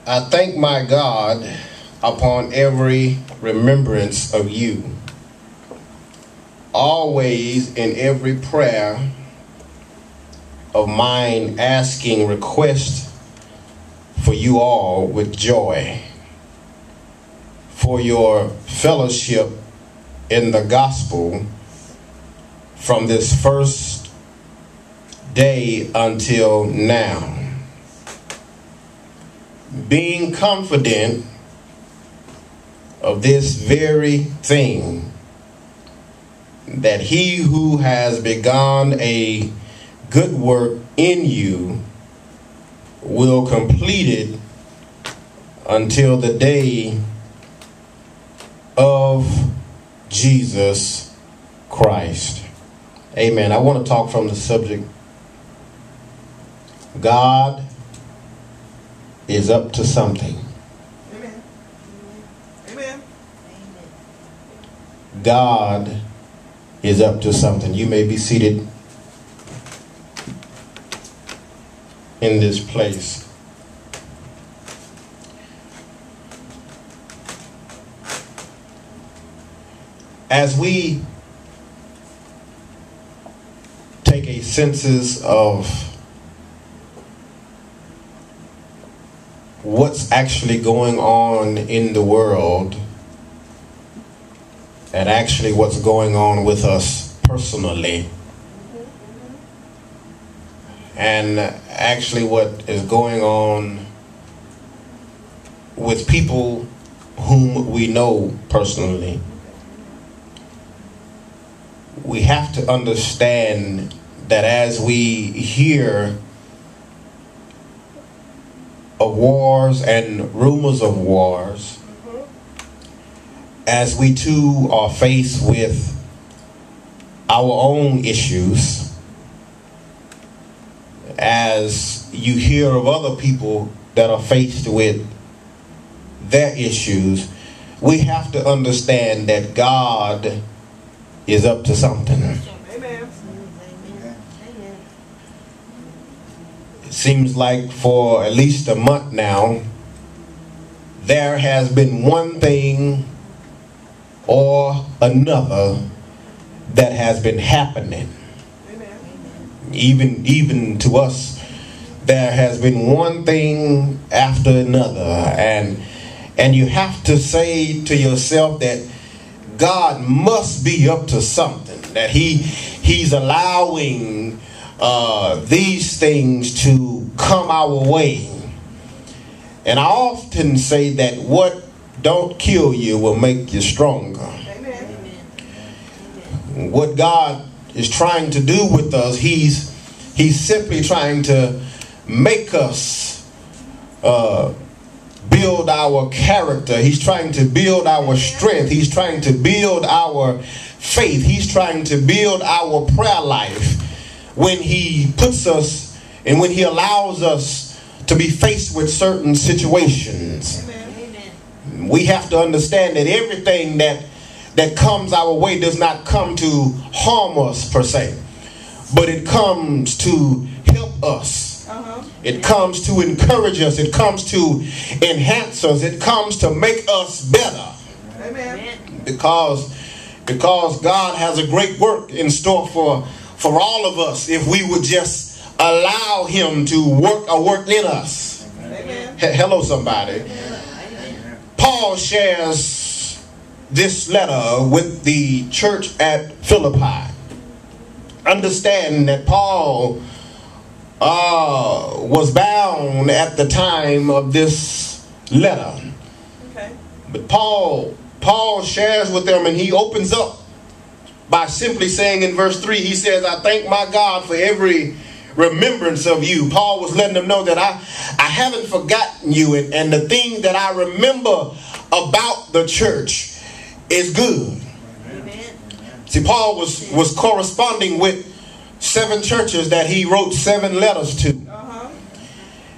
I thank my God upon every remembrance of you, always in every prayer of mine asking request for you all with joy, for your fellowship in the gospel from this first day until now, being confident of this very thing, that he who has begun a good work in you will complete it until the day of Jesus Christ. Amen. I want to talk from the subject, God is up to something. Amen. Amen. God is up to something. You may be seated in this place. As we take a census of what's actually going on in the world, and actually what's going on with us personally, and actually what is going on with people whom we know personally, we have to understand that as we hear of wars and rumors of wars, as we too are faced with our own issues, as you hear of other people that are faced with their issues, we have to understand that God is up to something. Amen. It seems like for at least a month now, there has been one thing or another that has been happening. Amen. Even to us, there has been one thing after another, and you have to say to yourself that God must be up to something, that he's allowing these things to come our way. And I often say that what don't kill you will make you stronger. Amen. What God is trying to do with us, he's simply trying to make us build our character. He's trying to build our strength. He's trying to build our faith. He's trying to build our prayer life when he puts us and when he allows us to be faced with certain situations. Amen. We have to understand that everything that comes our way does not come to harm us per se, but it comes to help us. It comes to encourage us. It comes to enhance us. It comes to make us better. Amen. Because God has a great work in store for all of us if we would just allow him to work in us. Amen. Hello, somebody. Amen. Paul shares this letter with the church at Philippi. Understand that Paul was bound at the time of this letter. Okay. But Paul shares with them, and he opens up by simply saying in verse 3, he says, I thank my God for every remembrance of you. Paul was letting them know that I haven't forgotten you, and the thing that I remember about the church is good. Amen. See, Paul was corresponding with 7 churches that he wrote 7 letters to.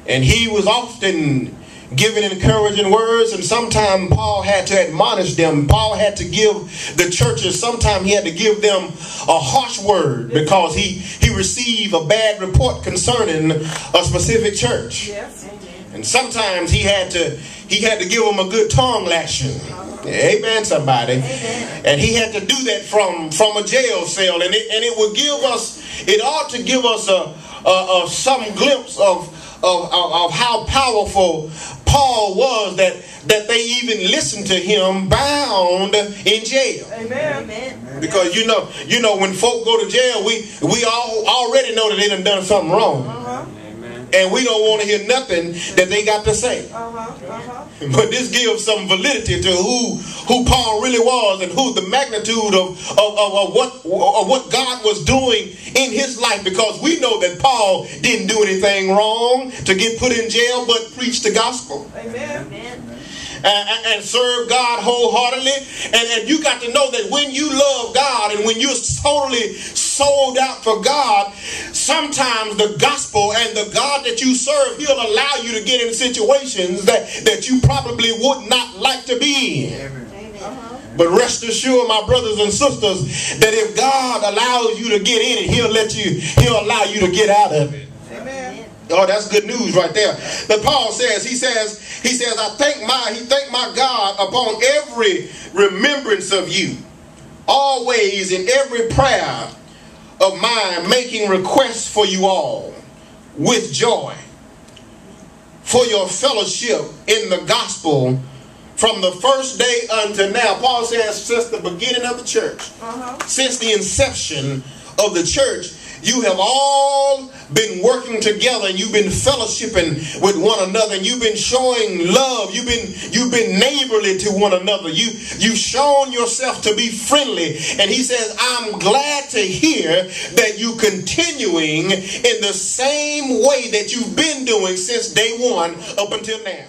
And he was often giving encouraging words, and sometimes Paul had to admonish them. Paul had to give the churches, sometimes he had to give them a harsh word because he received a bad report concerning a specific church. Yes. And sometimes he had to give them a good tongue lashing. Amen, somebody. Amen. And he had to do that from a jail cell, and it would give us, it ought to give us some glimpse of how powerful Paul was, that they even listened to him bound in jail. Amen. Amen. Because you know when folk go to jail, we all already know that they done something wrong. And we don't want to hear nothing that they got to say. But this gives some validity to who Paul really was, and who the magnitude of what God was doing in his life. Because we know that Paul didn't do anything wrong to get put in jail, but preached the gospel. Amen. And serve God wholeheartedly. And you got to know that when you love God and when you're totally sold out for God, sometimes the gospel and the God that you serve, he'll allow you to get in situations that you probably would not like to be in. But rest assured, my brothers and sisters, that if God allows you to get in it, he'll allow you to get out of it. Amen. Oh, that's good news right there. But Paul says, he says, I thank my God upon every remembrance of you, always in every prayer of mine, making requests for you all with joy, for your fellowship in the gospel from the first day unto now. Paul says, since the beginning of the church, since the inception of the church, you have all been working together, and you've been fellowshipping with one another, and you've been showing love. You've been neighborly to one another. You've shown yourself to be friendly. And he says, I'm glad to hear that you continuing in the same way that you've been doing since day one up until now.